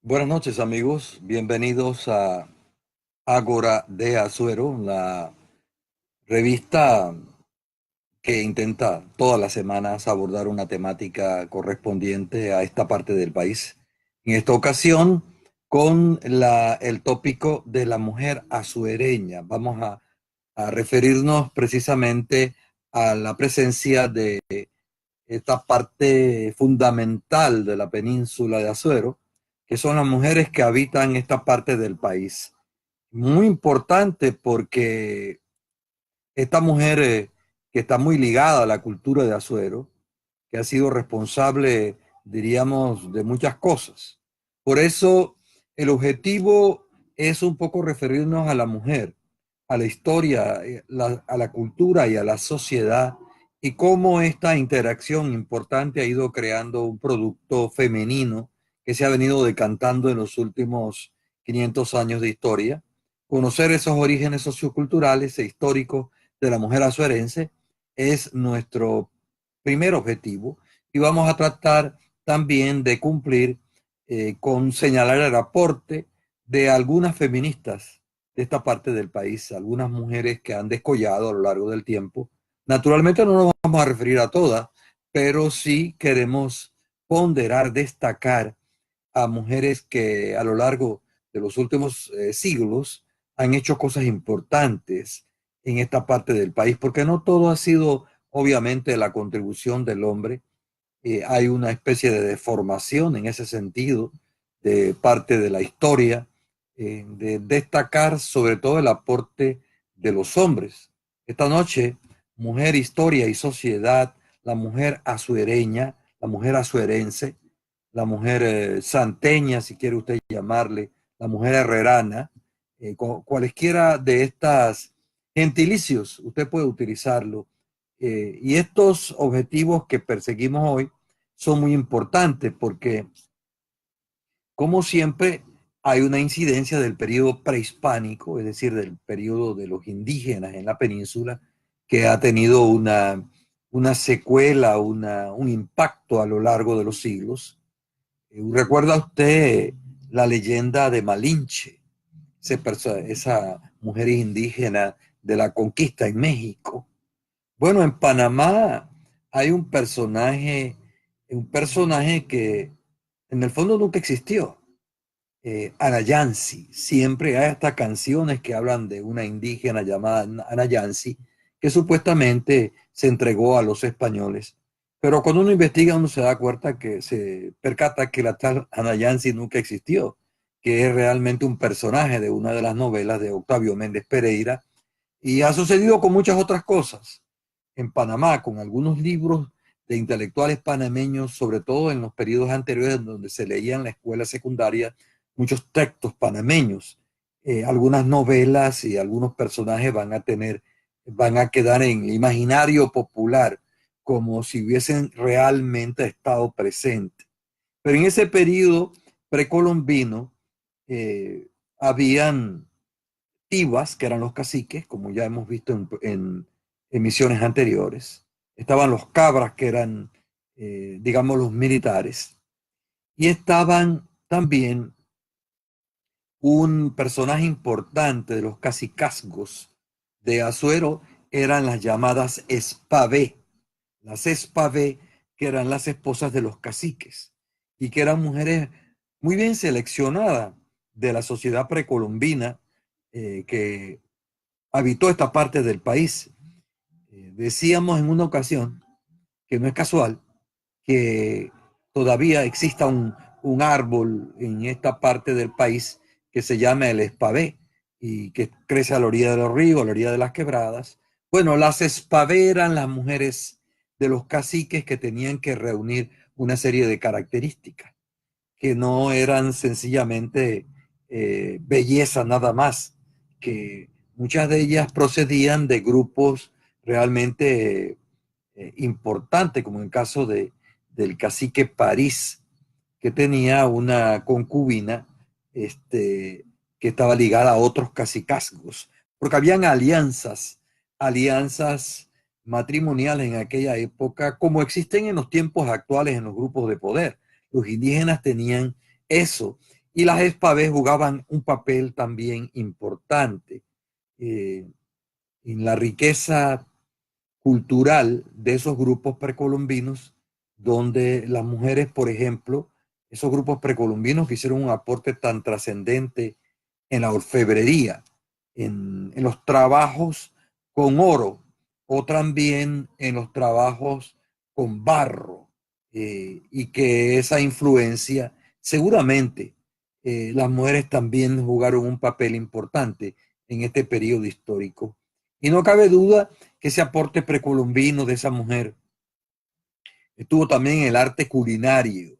Buenas noches amigos, bienvenidos a Ágora de Azuero, la revista que intenta todas las semanas abordar una temática correspondiente a esta parte del país. En esta ocasión, con el tópico de la mujer azuereña. Vamos a referirnos precisamente a la presencia de esta parte fundamental de la península de Azuero, que son las mujeres que habitan esta parte del país. Muy importante porque esta mujer que está muy ligada a la cultura de Azuero, que ha sido responsable, diríamos, de muchas cosas. Por eso el objetivo es un poco referirnos a la mujer, a la historia, a la cultura y a la sociedad y cómo esta interacción importante ha ido creando un producto femenino que se ha venido decantando en los últimos 500 años de historia. Conocer esos orígenes socioculturales e históricos de la mujer azuerense es nuestro primer objetivo y vamos a tratar también de cumplir con señalar el aporte de algunas feministas de esta parte del país, algunas mujeres que han descollado a lo largo del tiempo. Naturalmente no nos vamos a referir a todas, pero sí queremos ponderar, destacar a mujeres que a lo largo de los últimos siglos han hecho cosas importantes en esta parte del país, porque no todo ha sido obviamente la contribución del hombre. Hay una especie de deformación en ese sentido de parte de la historia, de destacar sobre todo el aporte de los hombres. Esta noche, mujer, historia y sociedad, la mujer azuereña, la mujer azuerense, la mujer santeña, si quiere usted llamarle, la mujer herrerana, cualesquiera de estas gentilicios, usted puede utilizarlo. Y estos objetivos que perseguimos hoy son muy importantes porque, como siempre, hay una incidencia del periodo prehispánico, es decir, del periodo de los indígenas en la península, que ha tenido una secuela, un impacto a lo largo de los siglos. ¿Recuerda usted la leyenda de Malinche, esa mujer indígena de la conquista en México? Bueno, en Panamá hay un personaje que en el fondo nunca existió, Anayansi. Siempre hay hasta canciones que hablan de una indígena llamada Anayansi, que supuestamente se entregó a los españoles. Pero cuando uno investiga, uno se da cuenta que se percata que la tal Anayansi nunca existió, que es realmente un personaje de una de las novelas de Octavio Méndez Pereira, y ha sucedido con muchas otras cosas en Panamá, con algunos libros de intelectuales panameños, sobre todo en los periodos anteriores donde se leía en la escuela secundaria muchos textos panameños. Algunas novelas y algunos personajes van a quedar en el imaginario popular como si hubiesen realmente estado presentes. Pero en ese periodo precolombino habían tivas, que eran los caciques, como ya hemos visto en emisiones anteriores. Estaban los cabras, que eran, digamos, los militares. Y estaban también un personaje importante de los cacicazgos de Azuero, eran las llamadas espavé. Las espavé, que eran las esposas de los caciques y que eran mujeres muy bien seleccionadas de la sociedad precolombina que habitó esta parte del país. Decíamos en una ocasión que no es casual que todavía exista un árbol en esta parte del país que se llama el espavé y que crece a la orilla de los ríos, a la orilla de las quebradas. Bueno, las espavé eran las mujeres de los caciques que tenían que reunir una serie de características, que no eran sencillamente belleza nada más, que muchas de ellas procedían de grupos realmente importantes, como en el caso del cacique París, que tenía una concubina que estaba ligada a otros cacicazgos, porque habían alianzas matrimoniales en aquella época, como existen en los tiempos actuales en los grupos de poder. Los indígenas tenían eso Y las espavés jugaban un papel también importante en la riqueza cultural de esos grupos precolombinos, donde las mujeres, por ejemplo, esos grupos precolombinos que hicieron un aporte tan trascendente en la orfebrería, en los trabajos con oro o también en los trabajos con barro, y que esa influencia seguramente las mujeres también jugaron un papel importante en este periodo histórico. Y no cabe duda que ese aporte precolombino de esa mujer estuvo también en el arte culinario,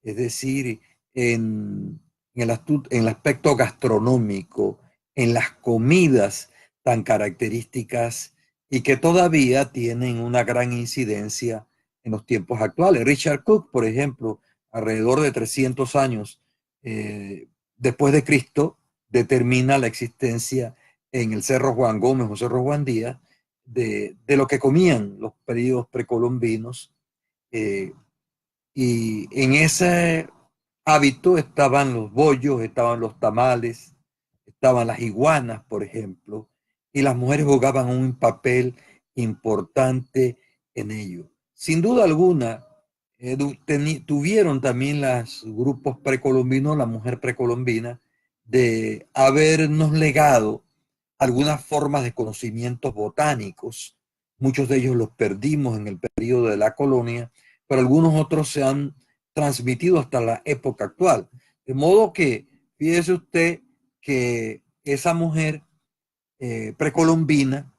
es decir, en el aspecto gastronómico, en las comidas tan características y que todavía tienen una gran incidencia en los tiempos actuales. Richard Cook, por ejemplo, alrededor de 300 años después de Cristo, determina la existencia en el Cerro Juan Gómez o Cerro Juan Díaz de lo que comían los periodos precolombinos, eh, y en ese hábito estaban los bollos, estaban los tamales, estaban las iguanas, por ejemplo, y las mujeres jugaban un papel importante en ello. Sin duda alguna, tuvieron también los grupos precolombinos, la mujer precolombina, de habernos legado algunas formas de conocimientos botánicos. Muchos de ellos los perdimos en el periodo de la colonia, pero algunos otros se han transmitido hasta la época actual. De modo que, fíjese usted que esa mujer precolombina,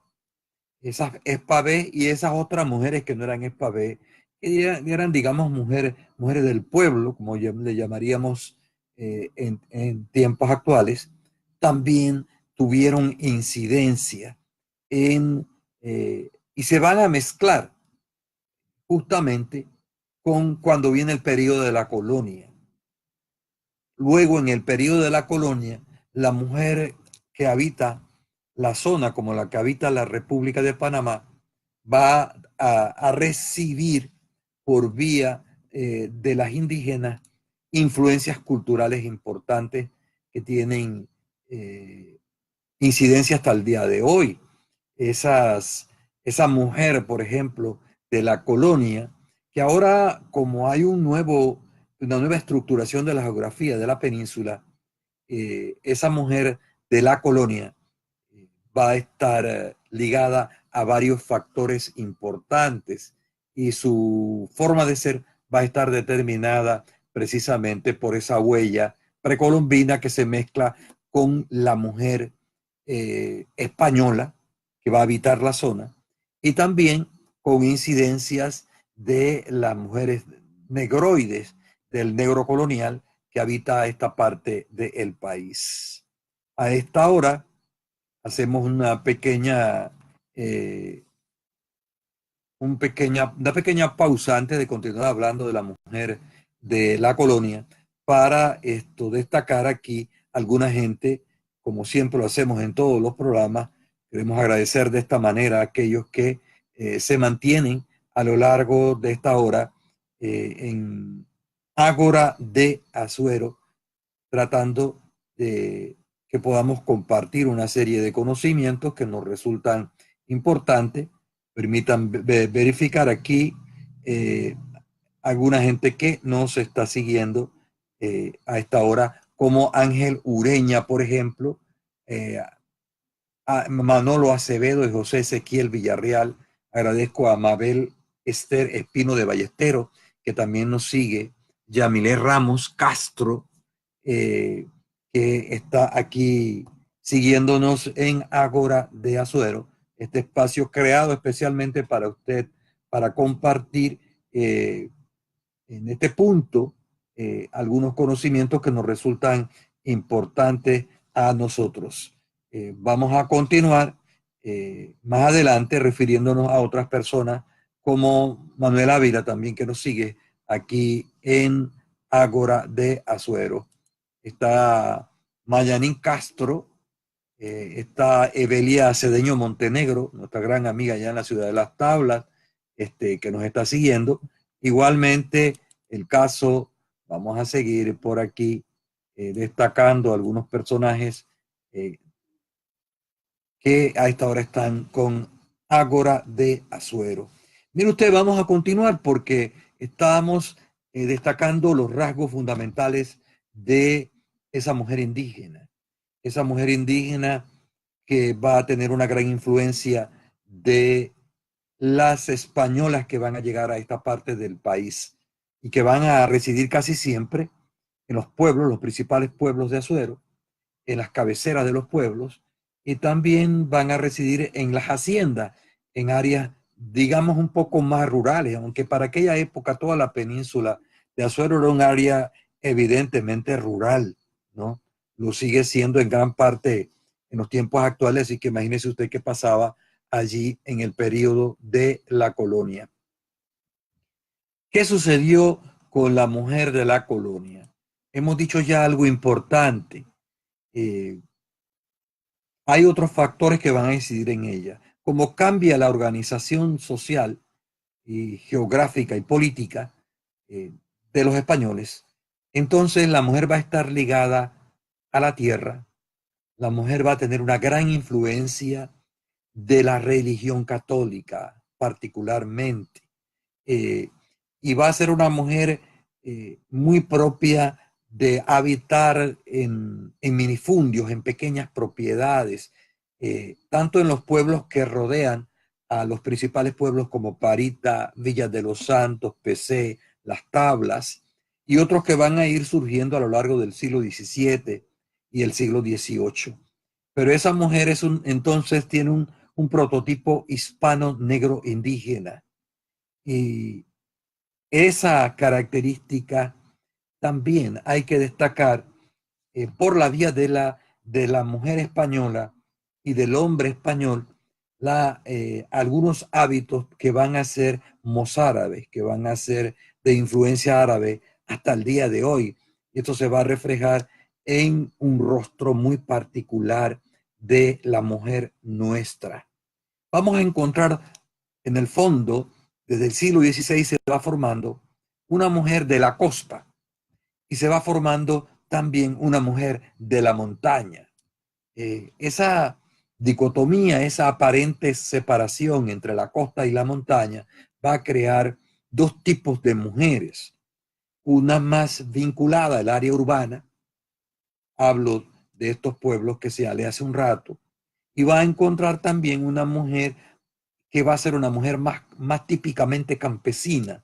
esas espavés y esas otras mujeres que no eran espavés, que eran, digamos, mujeres del pueblo, como le llamaríamos en tiempos actuales, también tuvieron incidencia y se van a mezclar justamente con cuando viene el periodo de la colonia. Luego, en el periodo de la colonia, la mujer que habita la zona, como la que habita la República de Panamá, va a recibir por vía de las indígenas influencias culturales importantes que tienen incidencia hasta el día de hoy. Esa mujer, por ejemplo, de la colonia, que ahora como hay una nueva estructuración de la geografía de la península, esa mujer de la colonia va a estar ligada a varios factores importantes y su forma de ser va a estar determinada precisamente por esa huella precolombina que se mezcla con la mujer española que va a habitar la zona y también con incidencias de las mujeres negroides del negro colonial que habita esta parte del país. A esta hora hacemos eh, una pequeña pausa antes de continuar hablando de la mujer de la colonia para destacar aquí alguna gente, como siempre lo hacemos en todos los programas. Queremos agradecer de esta manera a aquellos que se mantienen a lo largo de esta hora en Ágora de Azuero, tratando de que podamos compartir una serie de conocimientos que nos resultan importantes. Permitan verificar aquí eh, alguna gente que nos está siguiendo a esta hora, como Ángel Ureña, por ejemplo, eh, a Manolo Acevedo y José Ezequiel Villarreal. Agradezco a Mabel Esther Espino de Ballesteros, que también nos sigue. Yamilé Ramos Castro, eh, que está aquí siguiéndonos en Ágora de Azuero, este espacio creado especialmente para usted, para compartir en este punto algunos conocimientos que nos resultan importantes a nosotros. Vamos a continuar más adelante refiriéndonos a otras personas como Manuel Ávila también que nos sigue aquí en Ágora de Azuero. Está Mayanín Castro, está Evelia Cedeño Montenegro, nuestra gran amiga allá en la ciudad de Las Tablas, que nos está siguiendo. Igualmente, el caso, vamos a seguir por aquí, destacando algunos personajes que a esta hora están con Ágora de Azuero. Mire usted, vamos a continuar porque estábamos destacando los rasgos fundamentales de esa mujer indígena. Esa mujer indígena que va a tener una gran influencia de las españolas que van a llegar a esta parte del país y que van a residir casi siempre en los pueblos, los principales pueblos de Azuero, en las cabeceras de los pueblos, y también van a residir en las haciendas, en áreas, digamos, un poco más rurales, aunque para aquella época toda la península de Azuero era un área evidentemente rural, ¿no? Lo sigue siendo en gran parte en los tiempos actuales, así que imagínese usted qué pasaba allí en el periodo de la colonia. ¿Qué sucedió con la mujer de la colonia? Hemos dicho ya algo importante. Eh, Hay otros factores que van a incidir en ella. Como cambia la organización social y geográfica y política eh, de los españoles, entonces la mujer va a estar ligada a la tierra, la mujer va a tener una gran influencia de la religión católica particularmente, eh, y va a ser una mujer muy propia de habitar en minifundios, en pequeñas propiedades, tanto en los pueblos que rodean a los principales pueblos como Parita, Villa de los Santos, PC, Las Tablas, y otros que van a ir surgiendo a lo largo del siglo XVII y el siglo XVIII. Pero esa mujer entonces tiene un prototipo hispano negro indígena. Y esa característica también hay que destacar por la vía de la mujer española y del hombre español, algunos hábitos que van a ser mozárabes, que van a ser de influencia árabe hasta el día de hoy. Esto se va a reflejar en un rostro muy particular de la mujer nuestra. Vamos a encontrar en el fondo, desde el siglo XVI se va formando una mujer de la costa y se va formando también una mujer de la montaña. Esa dicotomía, esa aparente separación entre la costa y la montaña va a crear dos tipos de mujeres. Una más vinculada al área urbana, hablo de estos pueblos que se hablé hace un rato, y va a encontrar también una mujer que va a ser una mujer más típicamente campesina,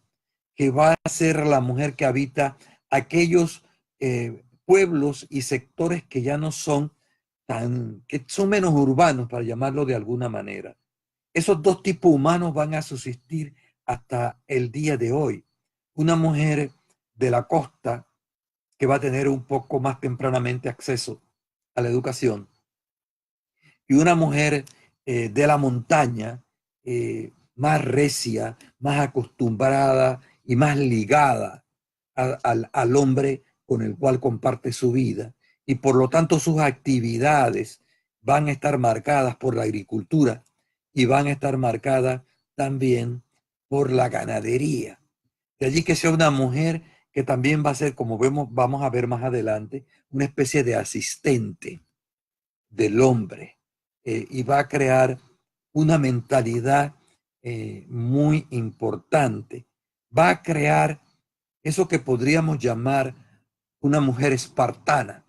que va a ser la mujer que habita aquellos pueblos y sectores que ya no son que son menos urbanos, para llamarlo de alguna manera. Esos dos tipos humanos van a subsistir hasta el día de hoy. Una mujer de la costa que va a tener un poco más tempranamente acceso a la educación, y una mujer de la montaña más recia, más acostumbrada y más ligada al hombre con el cual comparte su vida, y por lo tanto sus actividades van a estar marcadas por la agricultura y van a estar marcadas también por la ganadería. De allí que sea una mujer que también va a ser, como vamos a ver más adelante, una especie de asistente del hombre, y va a crear una mentalidad muy importante. Va a crear eso que podríamos llamar una mujer espartana,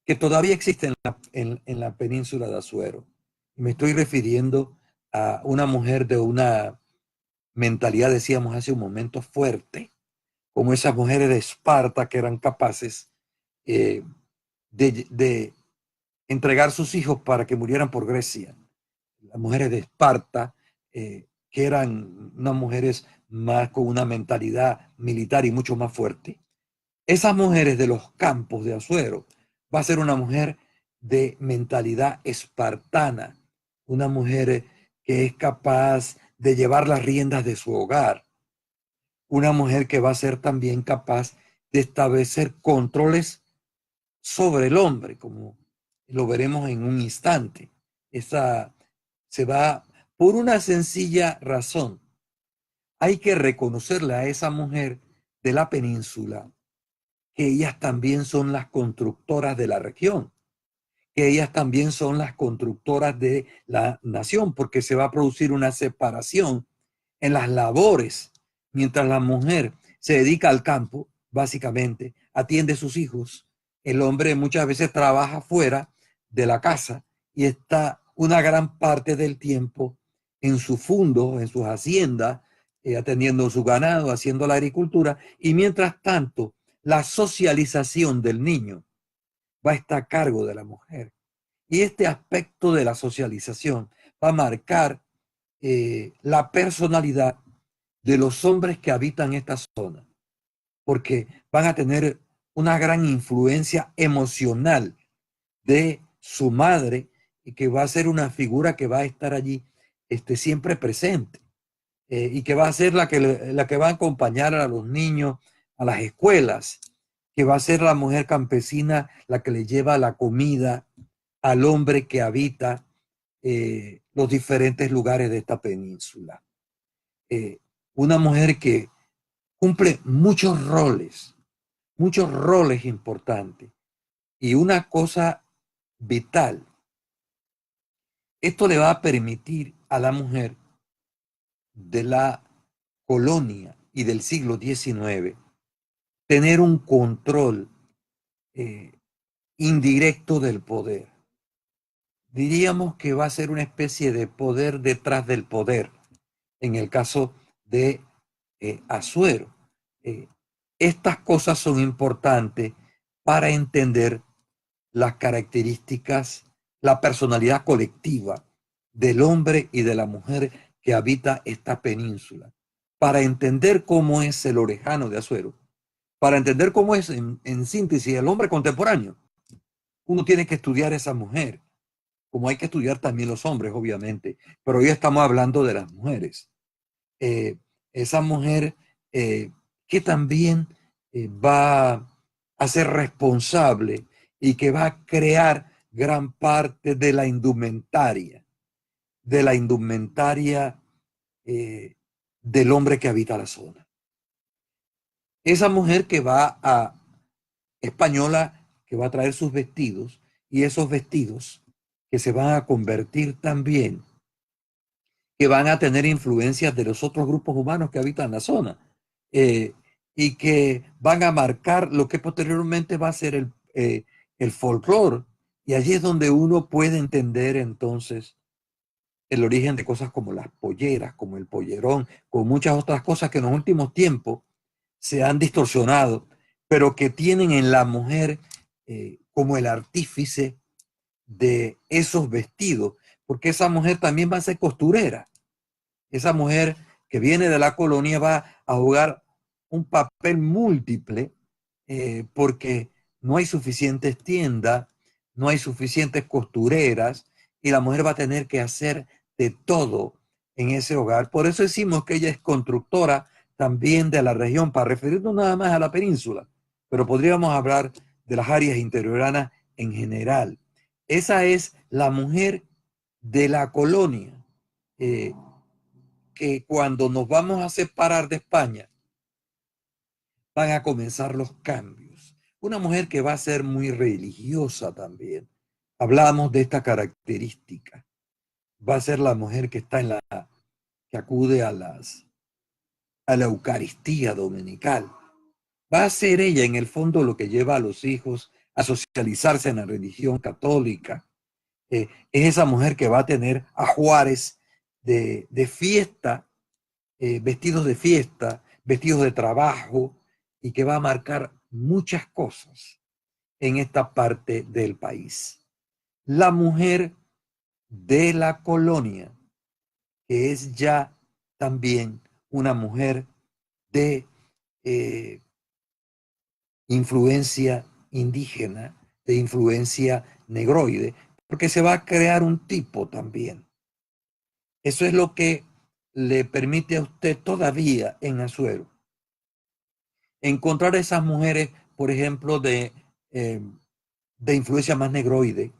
que todavía existe en la península de Azuero. Y me estoy refiriendo a una mujer de una mentalidad, decíamos hace un momento, fuerte, como esas mujeres de Esparta que eran capaces eh, de entregar sus hijos para que murieran por Grecia. Las mujeres de Esparta, que eran unas mujeres más con una mentalidad militar y mucho más fuerte. Esas mujeres de los campos de Azuero va a ser una mujer de mentalidad espartana, una mujer que es capaz de llevar las riendas de su hogar, una mujer que va a ser también capaz de establecer controles sobre el hombre, como lo veremos en un instante. Esa se va por una sencilla razón. Hay que reconocerle a esa mujer de la península que ellas también son las constructoras de la región, que ellas también son las constructoras de la nación, porque se va a producir una separación en las labores, mientras la mujer se dedica al campo, básicamente, atiende a sus hijos, el hombre muchas veces trabaja fuera de la casa y está una gran parte del tiempo en su fundo, en sus haciendas, atendiendo su ganado, haciendo la agricultura, y mientras tanto, la socialización del niño va a estar a cargo de la mujer. Y este aspecto de la socialización va a marcar la personalidad de los hombres que habitan esta zona, porque van a tener una gran influencia emocional de su madre y que va a ser una figura que va a estar allí siempre presente y que va a ser la que va a acompañar a los niños a las escuelas, que va a ser la mujer campesina la que le lleva la comida al hombre que habita los diferentes lugares de esta península. Eh, una mujer que cumple muchos roles importantes. Y una cosa vital, esto le va a permitir a la mujer de la colonia y del siglo XIX tener un control eh, indirecto del poder. Diríamos que va a ser una especie de poder detrás del poder, en el caso de Asuero. Eh, estas cosas son importantes para entender las características, la personalidad colectiva del hombre y de la mujer que habita esta península. Para entender cómo es el orejano de Asuero, para entender cómo es en síntesis el hombre contemporáneo, uno tiene que estudiar a esa mujer, como hay que estudiar también los hombres, obviamente, pero hoy estamos hablando de las mujeres. Eh, esa mujer que también va a ser responsable y que va a crear gran parte de la indumentaria del hombre que habita la zona. Esa mujer que va a, española, que va a traer sus vestidos y esos vestidos que se van a convertir también, que van a tener influencias de los otros grupos humanos que habitan la zona eh, y que van a marcar lo que posteriormente va a ser el folclore. Y allí es donde uno puede entender entonces el origen de cosas como las polleras, como el pollerón, con muchas otras cosas que en los últimos tiempos se han distorsionado, pero que tienen en la mujer como el artífice de esos vestidos, porque esa mujer también va a ser costurera. Esa mujer que viene de la colonia va a jugar un papel múltiple porque no hay suficientes tiendas, no hay suficientes costureras y la mujer va a tener que hacer de todo en ese hogar. Por eso decimos que ella es constructora también de la región, para referirnos nada más a la península, pero podríamos hablar de las áreas interioranas en general. Esa es la mujer de la colonia. Que cuando nos vamos a separar de España, van a comenzar los cambios. Una mujer que va a ser muy religiosa también. Hablamos de esta característica. Va a ser la mujer que está que acude a la Eucaristía dominical. Va a ser ella en el fondo lo que lleva a los hijos a socializarse en la religión católica. Es esa mujer que va a tener ajuares de fiesta, vestidos de fiesta, vestidos de trabajo, y que va a marcar muchas cosas en esta parte del país. La mujer de la colonia, que es ya también una mujer de influencia indígena, de influencia negroide, porque se va a crear un tipo también. Eso es lo que le permite a usted todavía en Asuero encontrar esas mujeres, por ejemplo, de influencia más negroide,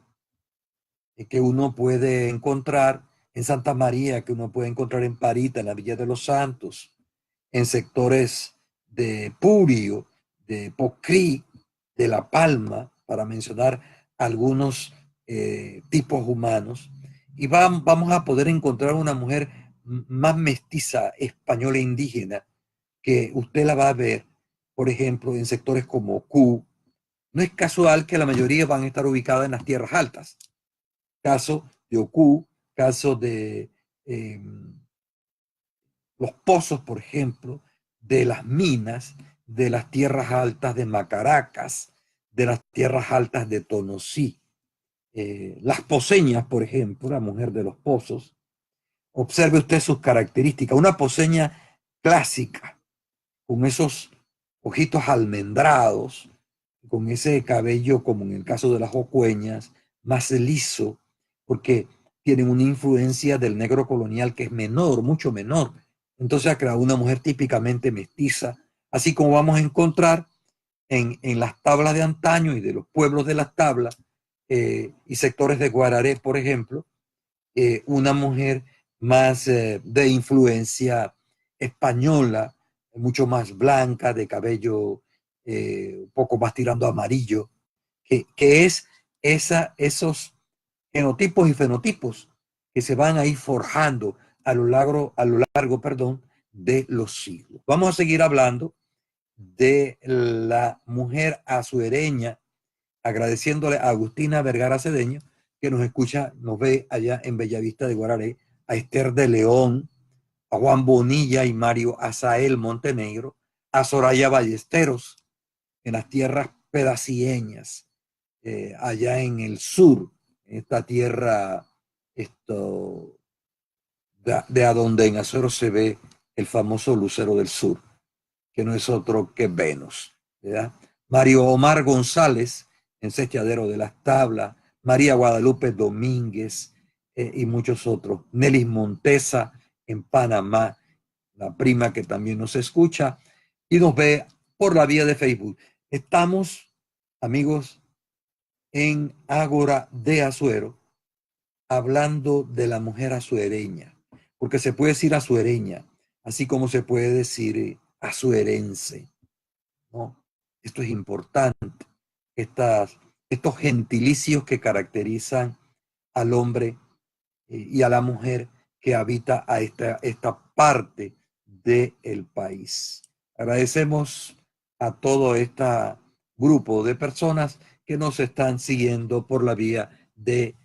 que uno puede encontrar en Santa María, que uno puede encontrar en Parita, en la Villa de los Santos, en sectores de Purio, de Pocrí, de La Palma, para mencionar algunos tipos humanos, y vamos a poder encontrar una mujer más mestiza, española e indígena, que usted la va a ver, por ejemplo, en sectores como Q. No es casual que la mayoría van a estar ubicadas en las tierras altas. Caso de Oku, caso de los pozos, por ejemplo, de las minas, de las tierras altas de Macaracas, de las tierras altas de Tonosí. Las poseñas, por ejemplo, la mujer de los pozos. Observe usted sus características. Una poseña clásica, con esos ojitos almendrados, con ese cabello, como en el caso de las ocueñas, más liso, porque tienen una influencia del negro colonial que es menor, mucho menor. Entonces ha creado una mujer típicamente mestiza, así como vamos a encontrar en las tablas de antaño y de los pueblos de las tablas y sectores de Guararé, por ejemplo, una mujer más de influencia española, mucho más blanca, de cabello un poco más tirando a amarillo, que es esos genotipos y fenotipos que se van a ir forjando a lo largo, perdón, de los siglos. Vamos a seguir hablando de la mujer azuereña, agradeciéndole a Agustina Vergara Cedeño, que nos escucha, nos ve allá en Bellavista de Guararé, a Esther de León, a Juan Bonilla y Mario Azael Montenegro, a Soraya Ballesteros, en las tierras pedacieñas, allá en el sur, en esta tierra de a donde en Azuero se ve el famoso lucero del sur, que no es otro que Venus, ¿verdad? Mario Omar González, en Sestiadero de las Tablas, María Guadalupe Domínguez y muchos otros. Nelis Montesa, en Panamá, la prima que también nos escucha y nos ve por la vía de Facebook. Estamos, amigos, en Ágora de Azuero, hablando de la mujer azuereña, porque se puede decir azuereña, así como se puede decir azuerense, ¿no? Esto es importante, estos gentilicios que caracterizan al hombre y a la mujer que habita a esta parte del país. Agradecemos a todo este grupo de personas que nos están siguiendo por la vía de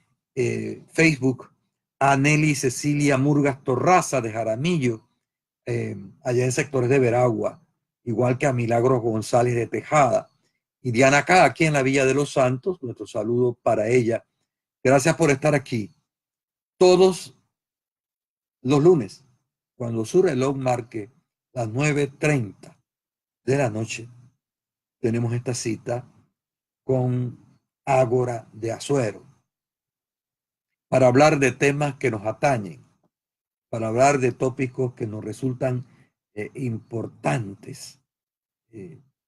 Facebook. A Nelly Cecilia Murgas Torraza de Jaramillo, allá en sectores de Veragua, igual que a Milagros González de Tejada. Y Diana acá, aquí en la Villa de los Santos, nuestro saludo para ella. Gracias por estar aquí. Todos los lunes, cuando su reloj marque las 9:30 de la noche, tenemos esta cita con Ágora de Azuero para hablar de temas que nos atañen, para hablar de tópicos que nos resultan importantes.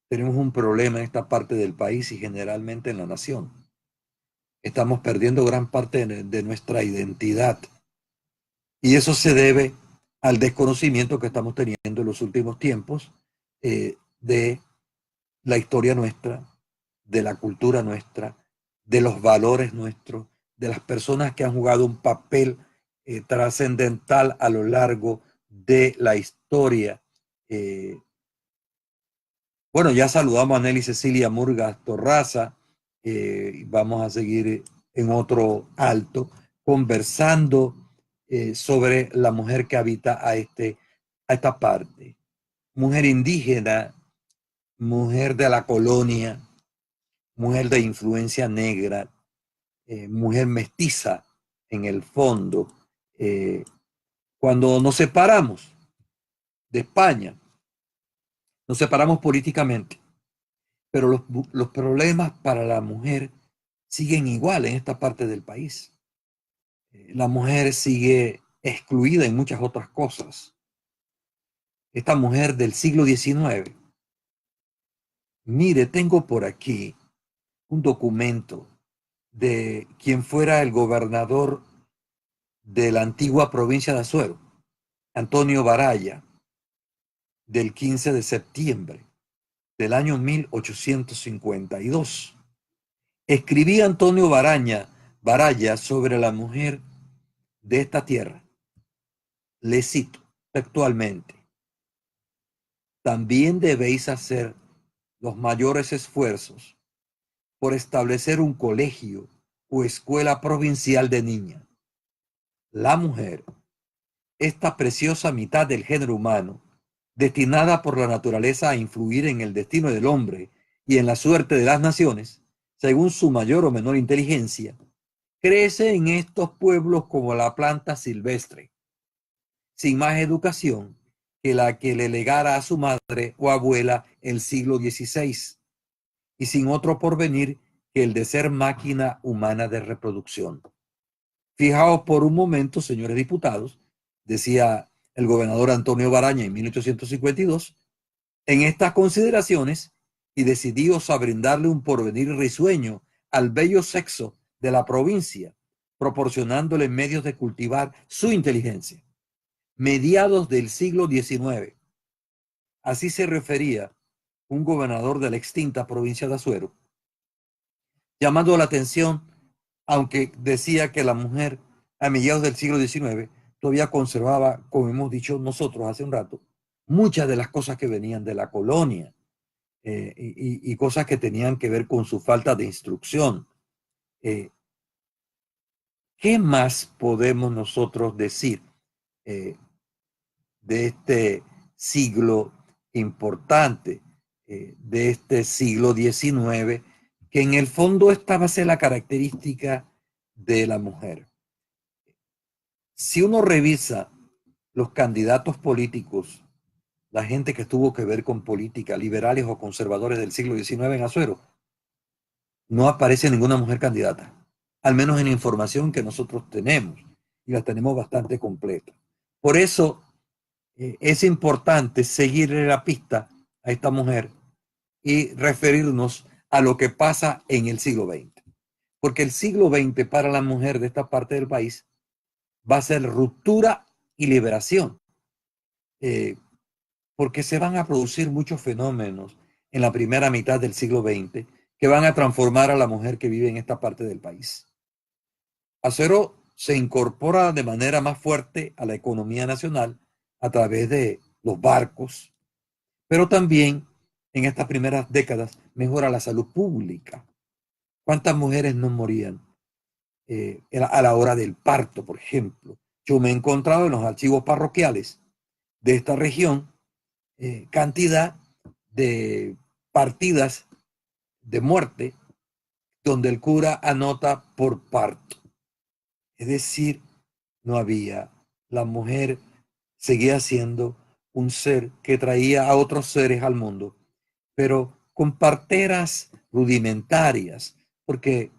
Tenemos un problema en esta parte del país y generalmente en la nación. Estamos perdiendo gran parte de nuestra identidad y eso se debe al desconocimiento que estamos teniendo en los últimos tiempos de la historia nuestra, de la cultura nuestra, de los valores nuestros, de las personas que han jugado un papel trascendental a lo largo de la historia. Bueno, ya saludamos a Nelly Cecilia Murgas Torraza. Vamos a seguir en otro alto conversando sobre la mujer que habita a esta parte. Mujer indígena, mujer de la colonia, mujer de influencia negra, mujer mestiza en el fondo. Cuando nos separamos de España, nos separamos políticamente, pero los problemas para la mujer siguen igual en esta parte del país. La mujer sigue excluida en muchas otras cosas. Esta mujer del siglo XIX. Mire, tengo por aquí un documento de quien fuera el gobernador de la antigua provincia de Azuero, Antonio Baraya, del 15 de septiembre del año 1852. Escribía Antonio Baraya sobre la mujer de esta tierra. Le cito textualmente: también debéis hacer los mayores esfuerzos por establecer un colegio o escuela provincial de niñas. La mujer, esta preciosa mitad del género humano, destinada por la naturaleza a influir en el destino del hombre y en la suerte de las naciones, según su mayor o menor inteligencia, crece en estos pueblos como la planta silvestre, sin más educación que la que le legara a su madre o abuela el siglo XVI, y sin otro porvenir que el de ser máquina humana de reproducción. Fijaos por un momento, señores diputados, decía el gobernador Antonio Baraña en 1852, en estas consideraciones, y decidíos a brindarle un porvenir risueño al bello sexo de la provincia, proporcionándole medios de cultivar su inteligencia. Mediados del siglo XIX, así se refería un gobernador de la extinta provincia de Azuero, llamando la atención, aunque decía que la mujer a mediados del siglo XIX todavía conservaba, como hemos dicho nosotros hace un rato, muchas de las cosas que venían de la colonia, y cosas que tenían que ver con su falta de instrucción. ¿Qué más podemos nosotros decir de este siglo importante, de este siglo XIX, que en el fondo esta va a ser la característica de la mujer? Si uno revisa los candidatos políticos, la gente que tuvo que ver con política, liberales o conservadores del siglo XIX en Azuero, no aparece ninguna mujer candidata, al menos en la información que nosotros tenemos, y la tenemos bastante completa. Por eso es importante seguirle la pista a esta mujer y referirnos a lo que pasa en el siglo XX. Porque el siglo XX para la mujer de esta parte del país va a ser ruptura y liberación, porque se van a producir muchos fenómenos en la primera mitad del siglo XX que van a transformar a la mujer que vive en esta parte del país. Azuero se incorpora de manera más fuerte a la economía nacional a través de los barcos, pero también en estas primeras décadas mejora la salud pública. ¿Cuántas mujeres no morían a la hora del parto, por ejemplo? Yo me he encontrado en los archivos parroquiales de esta región cantidad de partidas de muerte donde el cura anota por parto. Es decir, no había, la mujer seguía siendo un ser que traía a otros seres al mundo, pero con parteras rudimentarias, porque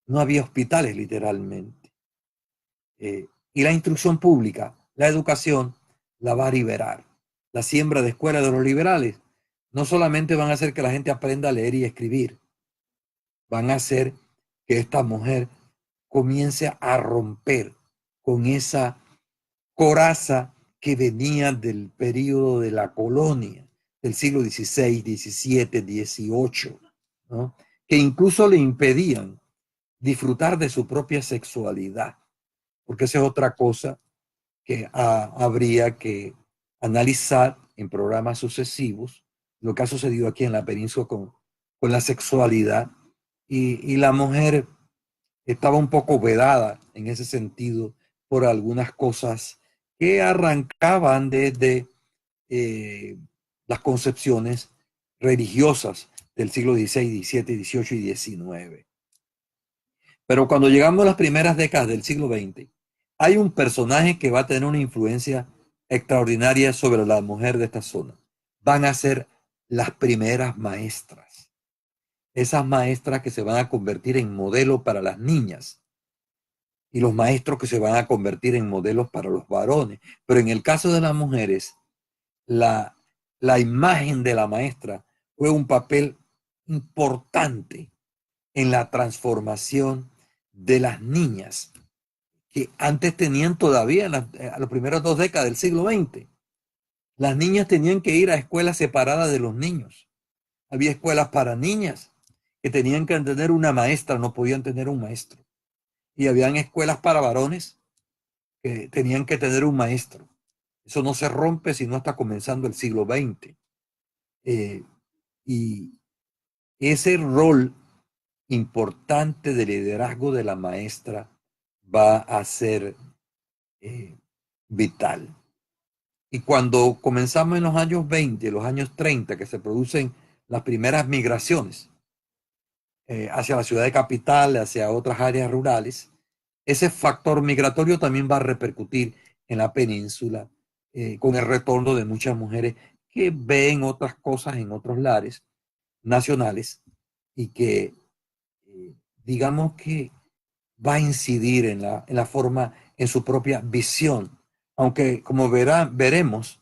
no había hospitales literalmente. Y la instrucción pública, la educación, la va a liberar. La siembra de escuelas de los liberales no solamente van a hacer que la gente aprenda a leer y escribir, van a hacer que esta mujer comience a romper con esa coraza que venía del periodo de la colonia, del siglo XVI, XVII, XVIII, ¿no? Que incluso le impedían disfrutar de su propia sexualidad, porque esa es otra cosa que habría que analizar en programas sucesivos, lo que ha sucedido aquí en la península con la sexualidad, y la mujer estaba un poco vedada en ese sentido por algunas cosas que arrancaban desde las concepciones religiosas del siglo XVI, XVII, XVIII y XIX. Pero cuando llegamos a las primeras décadas del siglo XX, hay un personaje que va a tener una influencia extraordinaria sobre la mujer de esta zona. Van a ser las primeras maestras. Esas maestras que se van a convertir en modelo para las niñas y los maestros que se van a convertir en modelos para los varones. Pero en el caso de las mujeres, la imagen de la maestra fue un papel importante en la transformación de las niñas que antes tenían todavía a las primeras 2 décadas del siglo XX. Las niñas tenían que ir a escuelas separadas de los niños. Había escuelas para niñas que tenían que tener una maestra, no podían tener un maestro. Y habían escuelas para varones que tenían que tener un maestro. Eso no se rompe sino hasta comenzando el siglo XX. Y ese rol importante de liderazgo de la maestra va a ser vital. Y cuando comenzamos en los años 20, los años 30, que se producen las primeras migraciones hacia la ciudad de capital, hacia otras áreas rurales, ese factor migratorio también va a repercutir en la península con el retorno de muchas mujeres que ven otras cosas en otros lares nacionales y que digamos que va a incidir en la forma, en su propia visión. Aunque como veremos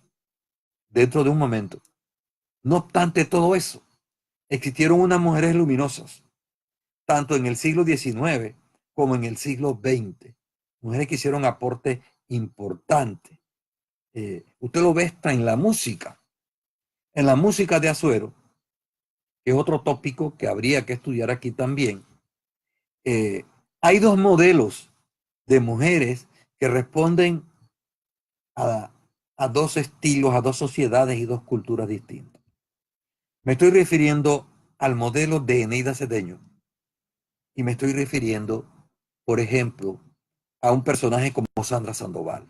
dentro de un momento, no obstante todo eso, existieron unas mujeres luminosas, tanto en el siglo XIX como en el siglo XX. Mujeres que hicieron aporte importante. Usted lo ve hasta en la música. En la música de Azuero, que es otro tópico que habría que estudiar aquí también, hay dos modelos de mujeres que responden a, a dos estilos, a dos sociedades y dos culturas distintas. Me estoy refiriendo al modelo de Eneida Cedeño y me estoy refiriendo, por ejemplo, a un personaje como Sandra Sandoval.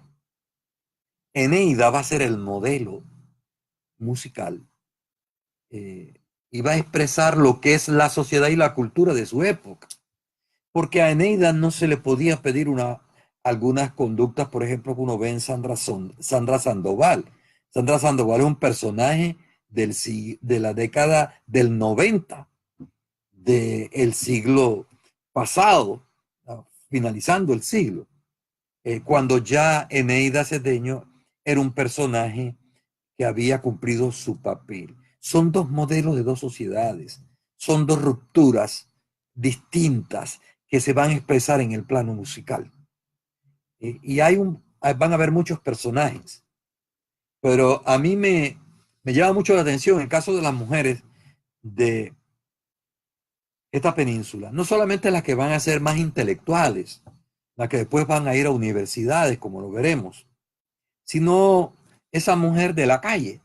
Eneida va a ser el modelo musical y va a expresar lo que es la sociedad y la cultura de su época. Porque a Eneida no se le podía pedir algunas conductas, por ejemplo, que uno ve en Sandra Sandoval. Sandra Sandoval es un personaje de la década del 90 del siglo pasado, finalizando el siglo, cuando ya Eneida Cedeño era un personaje que había cumplido su papel. Son dos modelos de dos sociedades, son dos rupturas distintas que se van a expresar en el plano musical. Y van a haber muchos personajes, pero a mí me llama mucho la atención el caso de las mujeres de esta península, no solamente las que van a ser más intelectuales, las que después van a ir a universidades, como lo veremos, sino esa mujer de la calle.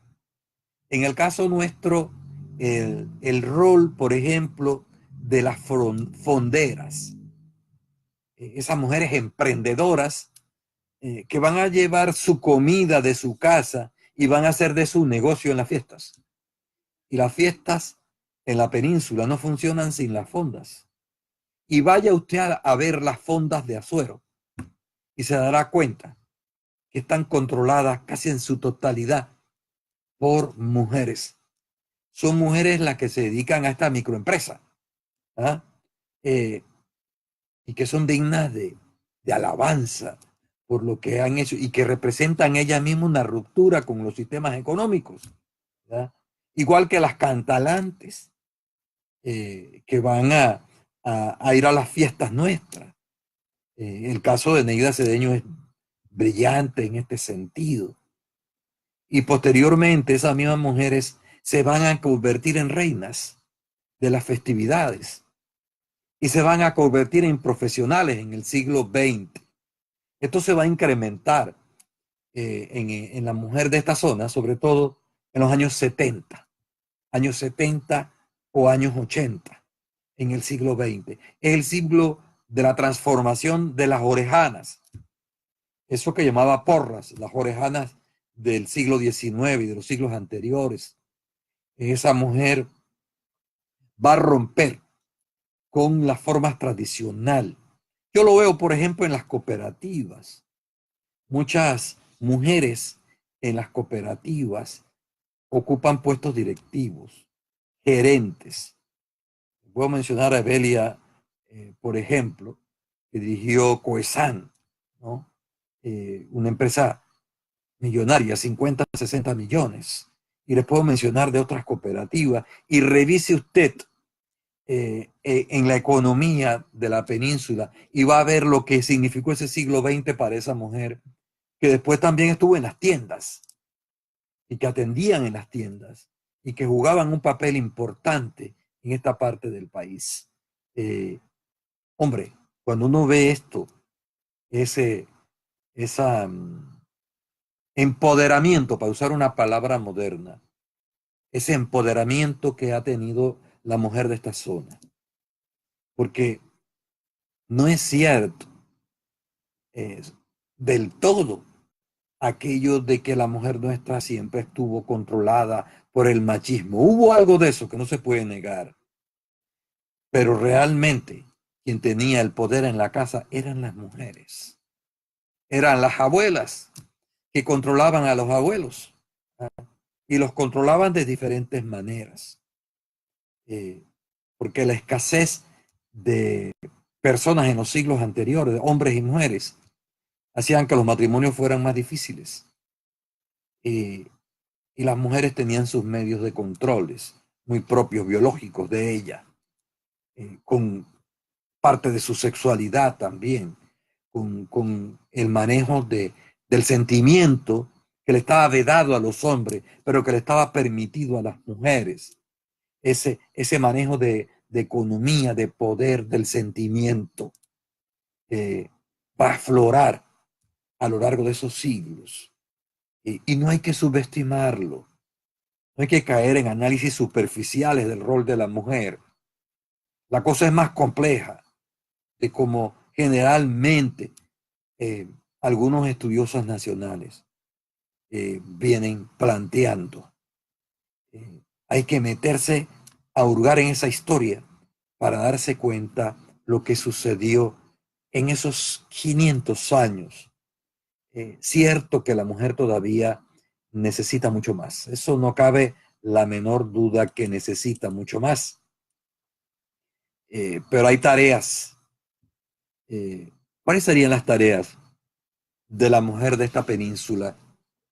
En el caso nuestro, el rol, por ejemplo, de las fonderas, esas mujeres emprendedoras que van a llevar su comida de su casa y van a hacer de su negocio en las fiestas. Y las fiestas en la península no funcionan sin las fondas. Y vaya usted a ver las fondas de Azuero y se dará cuenta que están controladas casi en su totalidad por mujeres. Son mujeres las que se dedican a esta microempresa, ¿ah? Y que son dignas de alabanza por lo que han hecho y que representan ellas mismas una ruptura con los sistemas económicos, ¿verdad? Igual que las cantalantes que van a ir a las fiestas nuestras. El caso de Neida Cedeño es brillante en este sentido. Y posteriormente esas mismas mujeres se van a convertir en reinas de las festividades y se van a convertir en profesionales en el siglo XX. Esto se va a incrementar en la mujer de esta zona, sobre todo en los años 70 o años 80 en el siglo XX. Es el siglo de la transformación de las orejanas, eso que llamaba porras, las orejanas del siglo XIX y de los siglos anteriores. Esa mujer va a romper con las formas tradicionales. Yo lo veo, por ejemplo, en las cooperativas. Muchas mujeres en las cooperativas ocupan puestos directivos, gerentes. Puedo mencionar a Evelia, por ejemplo, que dirigió Coesan, ¿no? Una empresa millonaria, 50, 60 millones. Y les puedo mencionar de otras cooperativas. Y revise usted en la economía de la península y va a ver lo que significó ese siglo XX para esa mujer, que después también estuvo en las tiendas y que atendían en las tiendas y que jugaban un papel importante en esta parte del país. Hombre, cuando uno ve esto, ese empoderamiento, para usar una palabra moderna, ese empoderamiento que ha tenido la mujer de esta zona. Porque no es cierto del todo aquello de que la mujer nuestra siempre estuvo controlada por el machismo. Hubo algo de eso que no se puede negar, pero realmente quien tenía el poder en la casa eran las mujeres, eran las abuelas que controlaban a los abuelos y los controlaban de diferentes maneras, eh, porque la escasez de personas en los siglos anteriores, hombres y mujeres, hacían que los matrimonios fueran más difíciles. Y las mujeres tenían sus medios de controles muy propios, biológicos de ella, con parte de su sexualidad también, con el manejo del sentimiento que le estaba vedado a los hombres, pero que le estaba permitido a las mujeres. Ese manejo de economía, de poder, del sentimiento, va a aflorar a lo largo de esos siglos. Y no hay que subestimarlo. No hay que caer en análisis superficiales del rol de la mujer. La cosa es más compleja de como generalmente algunos estudiosos nacionales vienen planteando. Hay que meterse a hurgar en esa historia para darse cuenta lo que sucedió en esos 500 años. Cierto que la mujer todavía necesita mucho más. Eso no cabe la menor duda que necesita mucho más. Pero hay tareas. ¿Cuáles serían las tareas de la mujer de esta península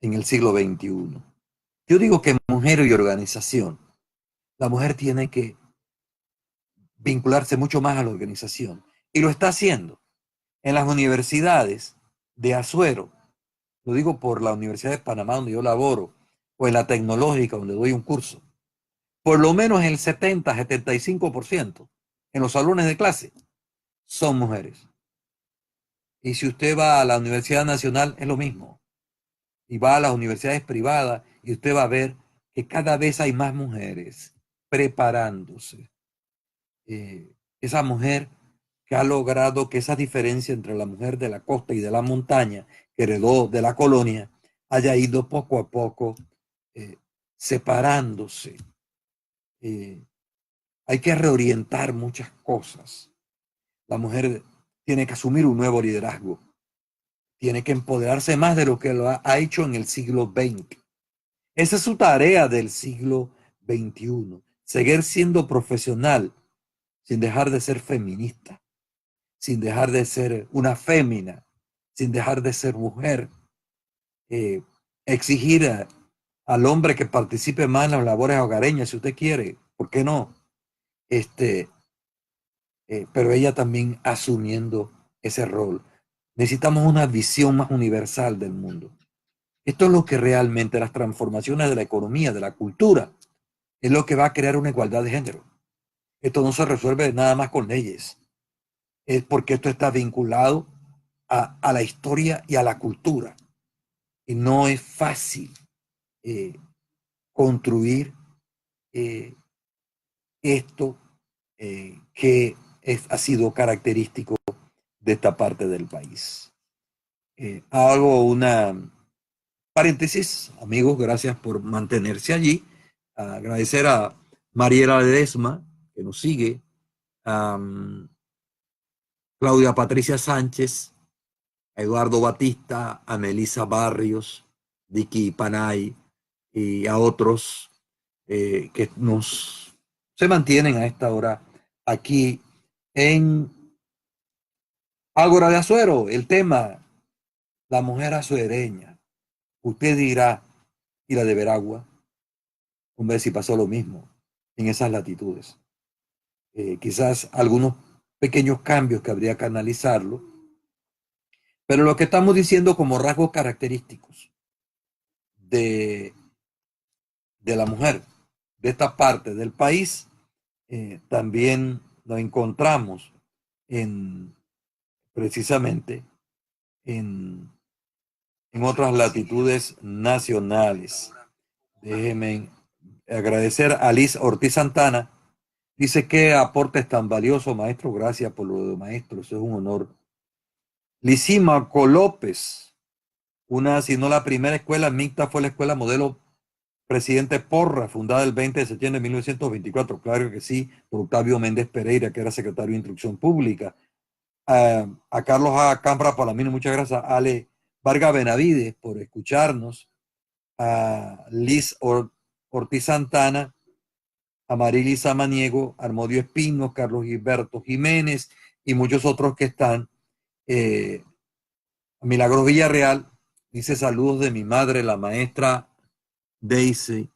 en el siglo XXI? Yo digo que mujer y organización. La mujer tiene que vincularse mucho más a la organización. Y lo está haciendo en las universidades de Azuero. Lo digo por la Universidad de Panamá, donde yo laboro, o en la tecnológica, donde doy un curso. Por lo menos el 70-75% en los salones de clase son mujeres. Y si usted va a la Universidad Nacional, es lo mismo. Y va a las universidades privadas y usted va a ver que cada vez hay más mujeres preparándose. Esa mujer que ha logrado que esa diferencia entre la mujer de la costa y de la montaña, que heredó de la colonia, haya ido poco a poco separándose. Hay que reorientar muchas cosas. La mujer tiene que asumir un nuevo liderazgo. Tiene que empoderarse más de lo que lo ha hecho en el siglo XX. Esa es su tarea del siglo XXI. Seguir siendo profesional sin dejar de ser feminista, sin dejar de ser una fémina, sin dejar de ser mujer. Exigir al hombre que participe más en las labores hogareñas, si usted quiere, ¿por qué no? Pero ella también asumiendo ese rol. Necesitamos una visión más universal del mundo. Esto es lo que realmente las transformaciones de la economía, de la cultura, es lo que va a crear una igualdad de género. Esto no se resuelve nada más con leyes, es porque esto está vinculado a la historia y a la cultura. Y no es fácil construir esto ha sido característico de esta parte del país. Hago una paréntesis, amigos, gracias por mantenerse allí. Agradecer a Mariela Ledesma, que nos sigue, a Claudia Patricia Sánchez, a Eduardo Batista, a Melissa Barrios, Vicky Panay y a otros que se mantienen a esta hora aquí en Ágora de Azuero. El tema, la mujer azuereña. Usted dirá, ¿y la de Veragua? Hombre, si pasó lo mismo en esas latitudes. Quizás algunos pequeños cambios que habría que analizarlo, pero lo que estamos diciendo como rasgos característicos de la mujer de esta parte del país, también lo encontramos precisamente en, en otras latitudes nacionales. Déjenme agradecer a Liz Ortiz Santana. Dice: qué aporte es tan valioso, maestro. Gracias por lo de maestro, eso es un honor. Lisímaco López, si no la primera escuela mixta fue la escuela modelo Presidente Porra, fundada el 20 de septiembre de 1924. Claro que sí, por Octavio Méndez Pereira, que era secretario de Instrucción Pública. A Carlos A. Cambra Palamino, muchas gracias. A Ale Vargas Benavides por escucharnos. A Liz Ortiz Santana, a Marilis Samaniego, Armodio Espino, Carlos Gilberto Jiménez y muchos otros que están. Milagros Villarreal dice: saludos de mi madre, la maestra Deisa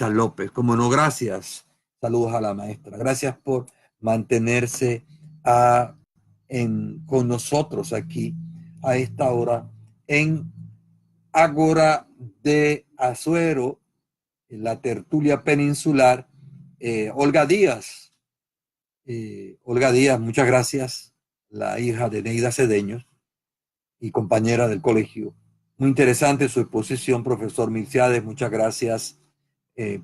López. Como no, gracias. Saludos a la maestra. Gracias por mantenerse con nosotros aquí a esta hora en Ágora de Azuero, en la tertulia peninsular. Olga Díaz, muchas gracias, la hija de Neida Cedeños y compañera del colegio. Muy interesante su exposición, profesor Milciades, muchas gracias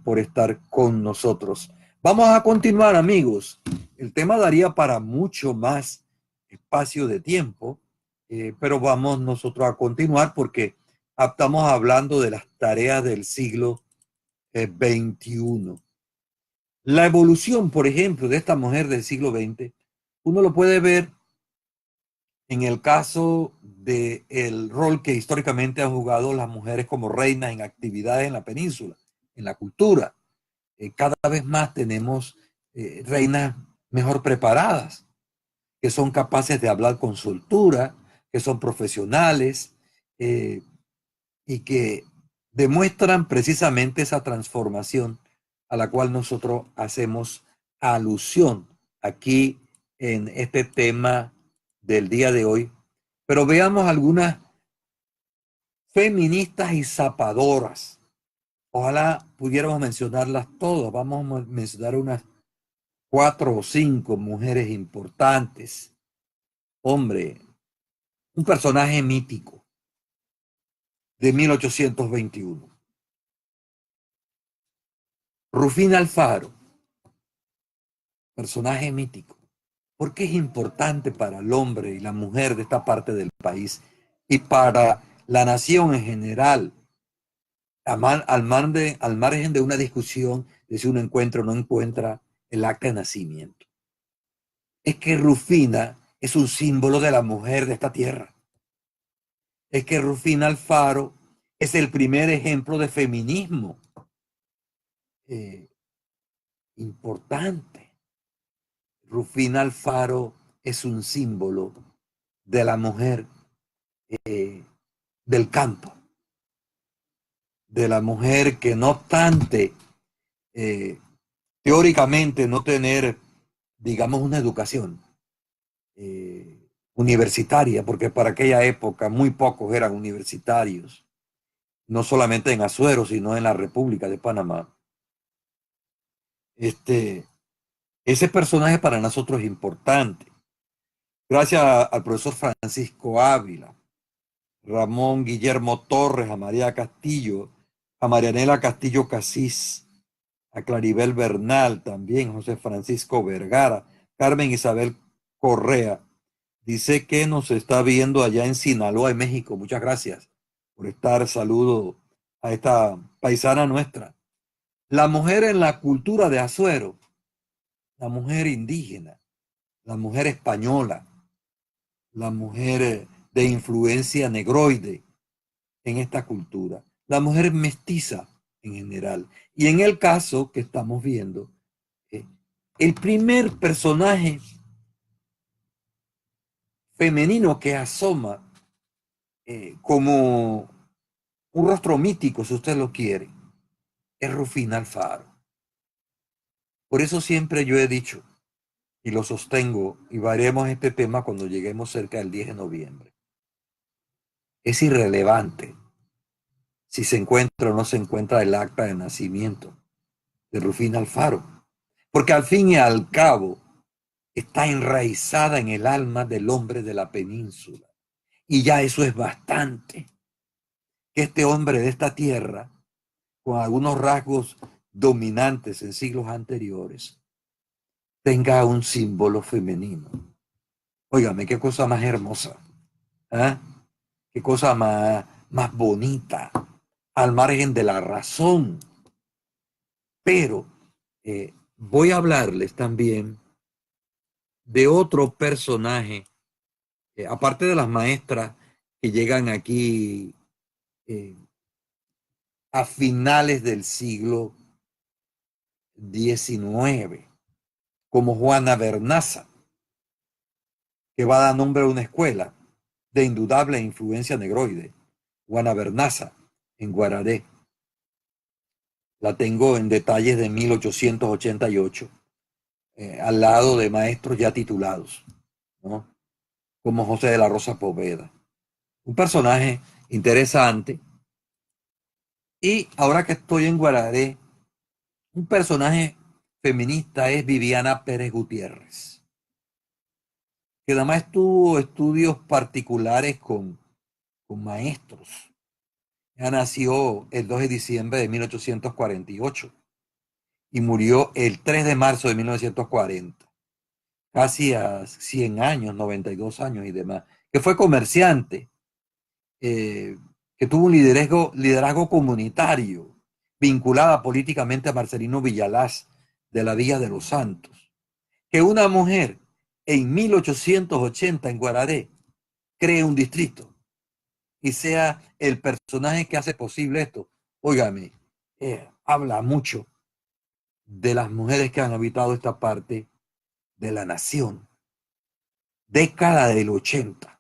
por estar con nosotros. Vamos a continuar, amigos. El tema daría para mucho más espacio de tiempo, pero vamos nosotros a continuar porque estamos hablando de las tareas del siglo XXI. La evolución, por ejemplo, de esta mujer del siglo XX, uno lo puede ver en el caso del rol que históricamente han jugado las mujeres como reinas en actividades en la península, en la cultura. Cada vez más tenemos reinas mejor preparadas, que son capaces de hablar con soltura, que son profesionales y que demuestran precisamente esa transformación a la cual nosotros hacemos alusión aquí en este tema del día de hoy. Pero veamos algunas feministas y zapadoras. Ojalá pudiéramos mencionarlas todas. Vamos a mencionar unas 4 o 5 mujeres importantes. Hombre, un personaje mítico de 1821. Rufina Alfaro, personaje mítico. ¿Por qué es importante para el hombre y la mujer de esta parte del país y para la nación en general? Al margen de una discusión de si uno encuentra o no encuentra el acta de nacimiento. Es que Rufina es un símbolo de la mujer de esta tierra. Es que Rufina Alfaro es el primer ejemplo de feminismo importante. Rufina Alfaro es un símbolo de la mujer del campo, de la mujer que no obstante teóricamente no tener, digamos, una educación universitaria, porque para aquella época muy pocos eran universitarios, no solamente en Azuero, sino en la República de Panamá. Ese personaje para nosotros es importante. Gracias al profesor Francisco Ávila, Ramón Guillermo Torres, a María Castillo, a Marianela Castillo Casís, a Claribel Bernal también, José Francisco Vergara, Carmen Isabel Correa. Dice que nos está viendo allá en Sinaloa, en México. Muchas gracias por estar. Saludo a esta paisana nuestra. La mujer en la cultura de Azuero, la mujer indígena, la mujer española, la mujer de influencia negroide en esta cultura, la mujer mestiza en general. Y en el caso que estamos viendo, el primer personaje femenino que asoma como un rostro mítico, si usted lo quiere, es Rufina Alfaro. Por eso siempre yo he dicho, y lo sostengo, y veremos este tema cuando lleguemos cerca del 10 de noviembre. Es irrelevante si se encuentra o no se encuentra el acta de nacimiento. de Rufina Alfaro, porque al fin y al cabo está enraizada en el alma del hombre de la península. Y ya eso es bastante, que este hombre de esta tierra, con algunos rasgos dominantes en siglos anteriores, tenga un símbolo femenino. Óigame, qué cosa más hermosa, ¿eh? Qué cosa más bonita, al margen de la razón. Pero voy a hablarles también de otro personaje, aparte de las maestras que llegan aquí eh, a finales del siglo XIX, como Juana Bernaza, que va a dar nombre a una escuela de indudable influencia negroide, Juana Bernaza, en Guararé. La tengo en detalles de 1888, al lado de maestros ya titulados, ¿no? Como José de la Rosa Poveda. Un personaje interesante. Y ahora que estoy en Guararé, un personaje feminista es Viviana Pérez Gutiérrez, que además tuvo estudios particulares con maestros. Ella nació el 2 de diciembre de 1848 y murió el 3 de marzo de 1940, casi a 100 años, 92 años y demás, que fue comerciante, que tuvo un liderazgo comunitario, vinculada políticamente a Marcelino Villalaz de la Villa de los Santos, que una mujer en 1880 en Guararé cree un distrito y sea el personaje que hace posible esto. Óigame, habla mucho de las mujeres que han habitado esta parte de la nación. Década del 80.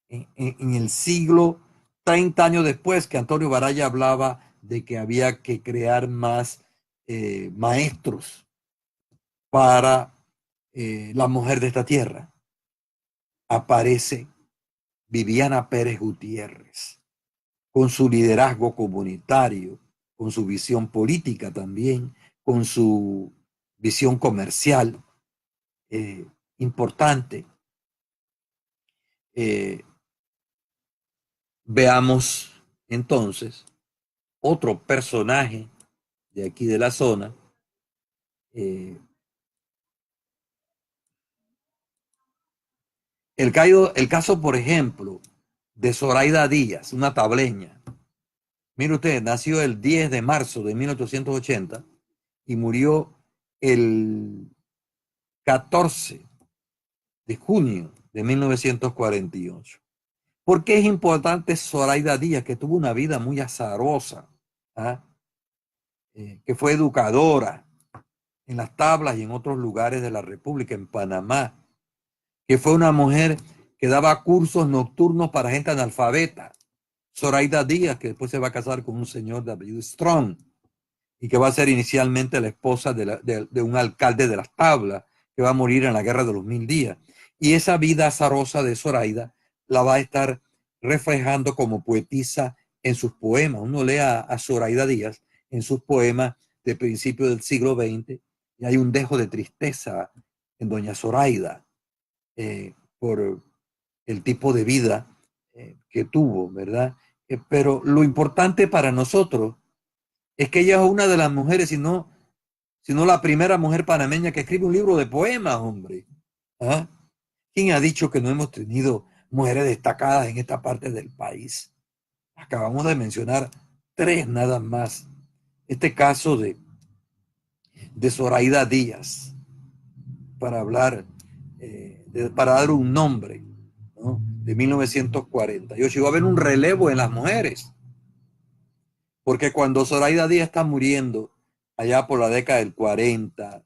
En el siglo, 30 años después, que Antonio Baraya hablaba de que había que crear más maestros para la mujer de esta tierra, aparece Viviana Pérez Gutiérrez, con su liderazgo comunitario, con su visión política también, con su visión comercial importante. Veamos entonces otro personaje de aquí de la zona. El caso, por ejemplo, de Zoraida Díaz, una tableña. Mire usted, nació el 10 de marzo de 1880 y murió el 14 de junio de 1948. ¿Por qué es importante Zoraida Díaz, que tuvo una vida muy azarosa, ¿ah? Que fue educadora en las tablas y en otros lugares de la República, en Panamá, que fue una mujer que daba cursos nocturnos para gente analfabeta? Zoraida Díaz, que después se va a casar con un señor de apellido Strong y que va a ser inicialmente la esposa de un alcalde de las tablas, que va a morir en la Guerra de los 1000 días. Y esa vida azarosa de Zoraida la va a estar reflejando como poetisa en sus poemas. Uno lee a Zoraida Díaz en sus poemas de principios del siglo XX y hay un dejo de tristeza en doña Zoraida por el tipo de vida que tuvo, ¿verdad? Pero lo importante para nosotros es que ella es una de las mujeres, sino la primera mujer panameña que escribe un libro de poemas, hombre. ¿Ah? ¿Quién ha dicho que no hemos tenido mujeres destacadas en esta parte del país? Acabamos de mencionar tres nada más. Este caso de Zoraida Díaz, para hablar, para dar un nombre, ¿no? De 1948. Y va a haber un relevo en las mujeres, porque cuando Zoraida Díaz está muriendo, allá por la década del 40,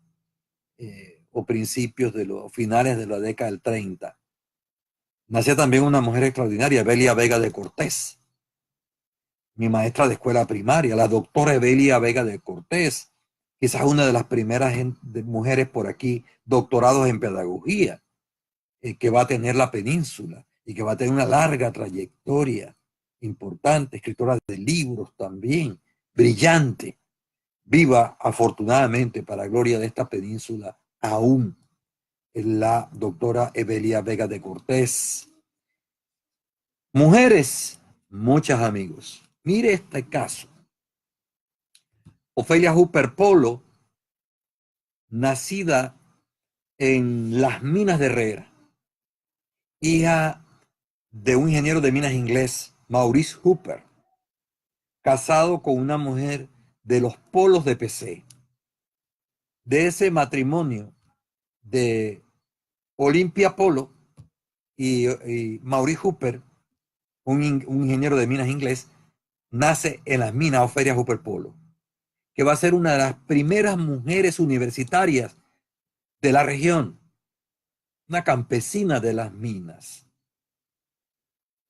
o principios de los finales de la década del 30, nació también una mujer extraordinaria, Evelia Vega de Cortés, mi maestra de escuela primaria, la doctora Evelia Vega de Cortés, quizás una de las primeras mujeres por aquí doctorados en pedagogía que va a tener la península y que va a tener una larga trayectoria importante, escritora de libros también, brillante, Viva, afortunadamente, para gloria de esta península, aún la doctora Evelia Vega de Cortés. Mujeres, muchas amigos. Mire este caso. Ofelia Hooper Polo, nacida en las minas de Herrera, hija de un ingeniero de minas inglés, Maurice Hooper, casado con una mujer de los Polos de PC. De ese matrimonio de Olympia Polo y Maurice Hooper, un ingeniero de minas inglés, nace en las minas Ofelia Hooper Polo, que va a ser una de las primeras mujeres universitarias de la región, una campesina de las minas,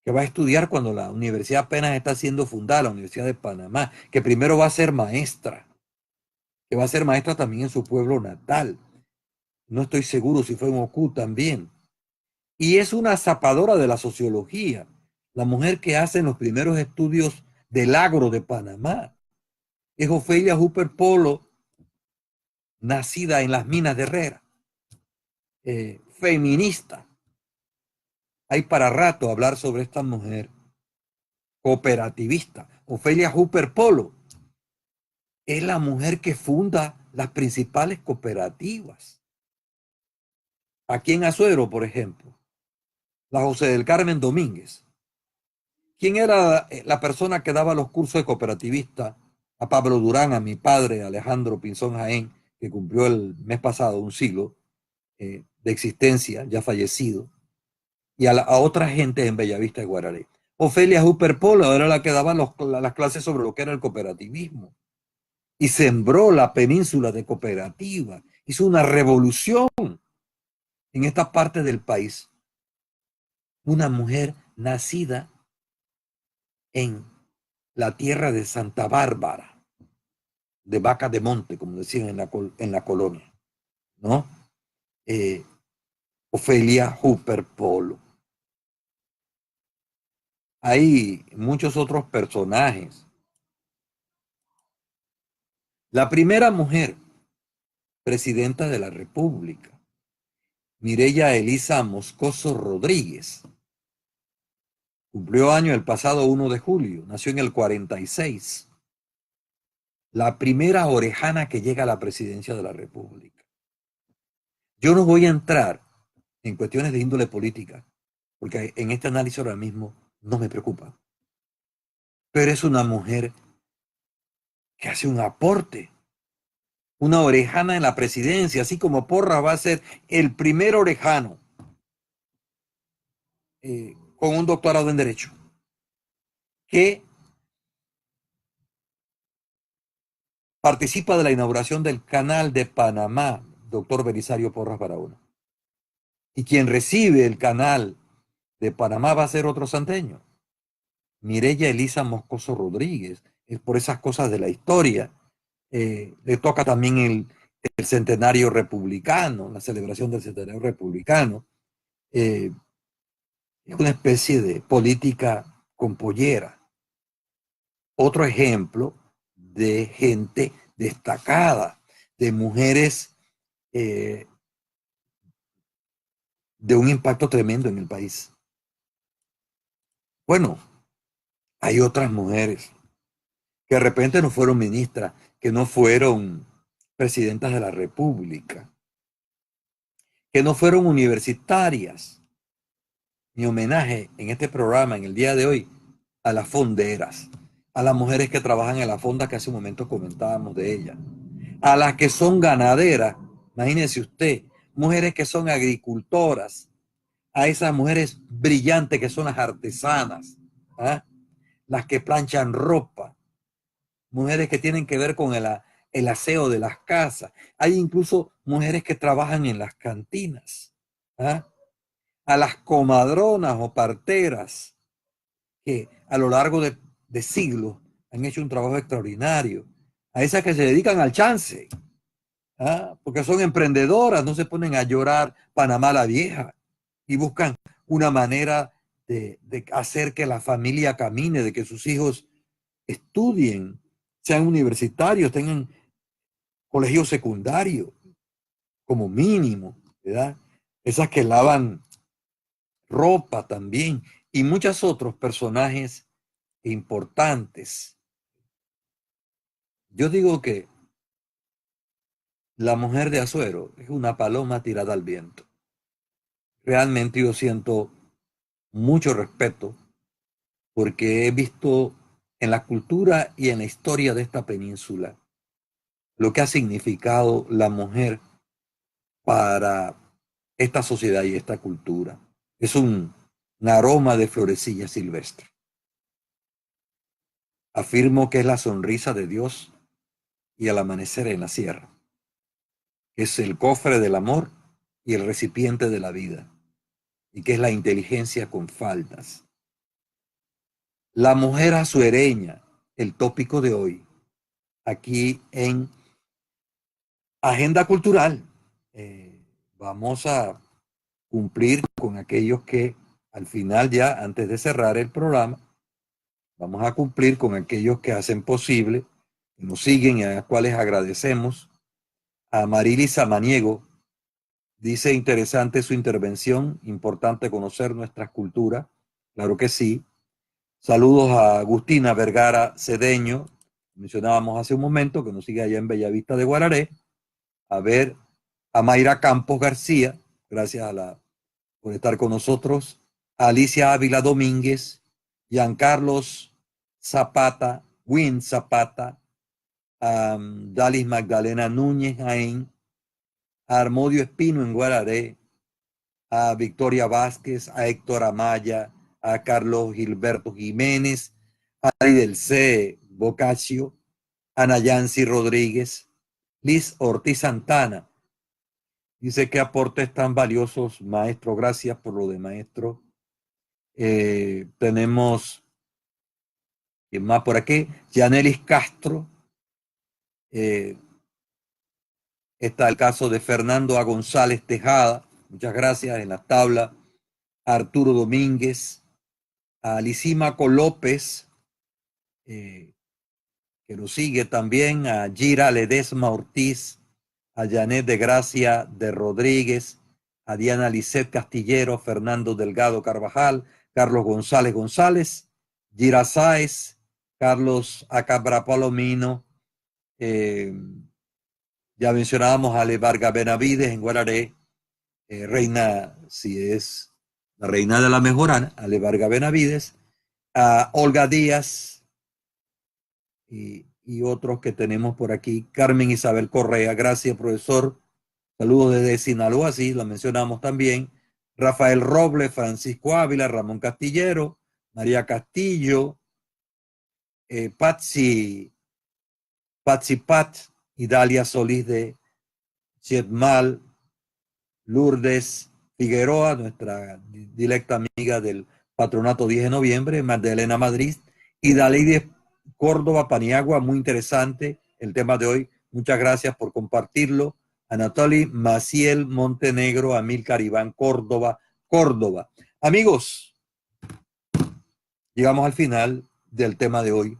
que va a estudiar cuando la universidad apenas está siendo fundada, la Universidad de Panamá, que primero va a ser maestra, que va a ser maestra también en su pueblo natal. No estoy seguro si fue en Ocú también. Y es una zapadora de la sociología, la mujer que hace los primeros estudios del agro de Panamá. Es Ofelia Hooper Polo, nacida en las minas de Herrera, feminista. Hay para rato hablar sobre esta mujer cooperativista. Ofelia Hooper Polo es la mujer que funda las principales cooperativas. Aquí en Azuero, por ejemplo, la José del Carmen Domínguez. ¿Quién era la persona que daba los cursos de cooperativista? A Pablo Durán, a mi padre, Alejandro Pinzón Jaén, que cumplió el mes pasado un siglo de existencia, ya fallecido, y a otra gente en Bellavista de Guararé. Ofelia Hooper Polo era la que daba las clases sobre lo que era el cooperativismo y sembró la península de cooperativa, hizo una revolución en esta parte del país. Una mujer nacida en la tierra de Santa Bárbara, de Vaca de Monte, como decían en la colonia, ¿no? Ofelia Hooper Polo. Hay muchos otros personajes. La primera mujer presidenta de la República, Mireya Elisa Moscoso Rodríguez, cumplió año el pasado 1 de julio, nació en el 46. La primera orejana que llega a la presidencia de la República. Yo no voy a entrar en cuestiones de índole política, porque en este análisis ahora mismo no me preocupa. Pero es una mujer que hace un aporte, una orejana en la presidencia, así como Porras va a ser el primer orejano con un doctorado en Derecho, que participa de la inauguración del Canal de Panamá, doctor Belisario Porras Barahona. Y quien recibe el Canal de Panamá va a ser otro santeño, Mireya Elisa Moscoso Rodríguez. Es por esas cosas de la historia. Le toca también el centenario republicano, la celebración del centenario republicano. Es una especie de política con pollera. Otro ejemplo de gente destacada, de mujeres de un impacto tremendo en el país. Bueno, hay otras mujeres que de repente no fueron ministras, que no fueron presidentas de la República, que no fueron universitarias. Mi homenaje en este programa, en el día de hoy, a las fonderas, a las mujeres que trabajan en la fonda que hace un momento comentábamos de ellas, a las que son ganaderas, imagínense usted, mujeres que son agricultoras, a esas mujeres brillantes que son las artesanas, ¿ah? Las que planchan ropa, mujeres que tienen que ver con el aseo de las casas. Hay incluso mujeres que trabajan en las cantinas, ¿ah? A las comadronas o parteras que a lo largo de siglos han hecho un trabajo extraordinario, a esas que se dedican al chance, ¿ah? Porque son emprendedoras, no se ponen a llorar Panamá la vieja y buscan una manera de hacer que la familia camine, de que sus hijos estudien, sean universitarios, tengan colegio secundario, como mínimo, ¿verdad? Esas que lavan ropa también, y muchos otros personajes importantes. Yo digo que la mujer de Asuero es una paloma tirada al viento. Realmente yo siento mucho respeto porque he visto en la cultura y en la historia de esta península lo que ha significado la mujer para esta sociedad y esta cultura. Es un aroma de florecilla silvestre. Afirmo que es la sonrisa de Dios y el amanecer en la sierra. Es el cofre del amor y el recipiente de la vida. Y que es la inteligencia con faldas. La mujer azuereña, el tópico de hoy, aquí en Agenda Cultural. Vamos a cumplir con aquellos que al final ya, antes de cerrar el programa, vamos a cumplir con aquellos que hacen posible, que nos siguen y a los cuales agradecemos. A Marily Samaniego, dice interesante su intervención, importante conocer nuestras culturas, claro que sí. Saludos a Agustina Vergara Cedeño, mencionábamos hace un momento, que nos sigue allá en Bellavista de Guararé. A ver, a Mayra Campos García, gracias por estar con nosotros. A Alicia Ávila Domínguez, Giancarlos Zapata, Win Zapata, a Dalis Magdalena Núñez Jaén, a Armodio Espino en Guararé, a Victoria Vázquez, a Héctor Amaya, a Carlos Gilberto Jiménez, a Ari del C. Boccaccio, a Nayansi Rodríguez, Liz Ortiz Santana. Dice que aportes tan valiosos, maestro. Gracias por lo de maestro. Tenemos más por aquí. Yanelis Castro. Está el caso de Fernando A. González Tejada. Muchas gracias en la tabla. Arturo Domínguez. A Lisímaco López, que nos sigue también. A Gira Ledesma Ortiz. A Janet de Gracia de Rodríguez. A Diana Lisset Castillero. Fernando Delgado Carvajal. Carlos González González. Gira Sáez. Carlos Acabra Palomino. Ya mencionábamos a Ale Vargas Benavides en Guararé, reina, si es la reina de la mejorana, Ale Vargas Benavides, a Olga Díaz y otros que tenemos por aquí, Carmen Isabel Correa, gracias profesor, saludos desde Sinaloa, sí, la mencionamos también, Rafael Robles, Francisco Ávila, Ramón Castillero, María Castillo, Patsy Pat y Dalia Solís de Chetmal, Lourdes Figueroa, nuestra directa amiga del Patronato 10 de noviembre, Magdalena Madrid y Daleide Córdoba Paniagua, muy interesante el tema de hoy. Muchas gracias por compartirlo. Anatoly Maciel Montenegro, Amílcar Iván Córdoba, Córdoba. Amigos, llegamos al final del tema de hoy,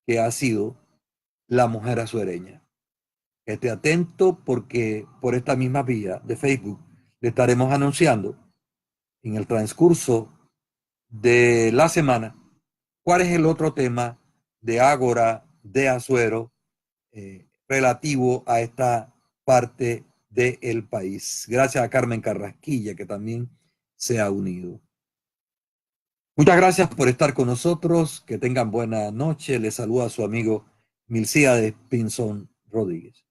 que ha sido la mujer azuereña. Esté atento porque por esta misma vía de Facebook le estaremos anunciando en el transcurso de la semana cuál es el otro tema de Ágora de Azuero relativo a esta parte del país. Gracias a Carmen Carrasquilla que también se ha unido. Muchas gracias por estar con nosotros. Que tengan buena noche. Les saluda a su amigo Milcía de Pinzón Rodríguez.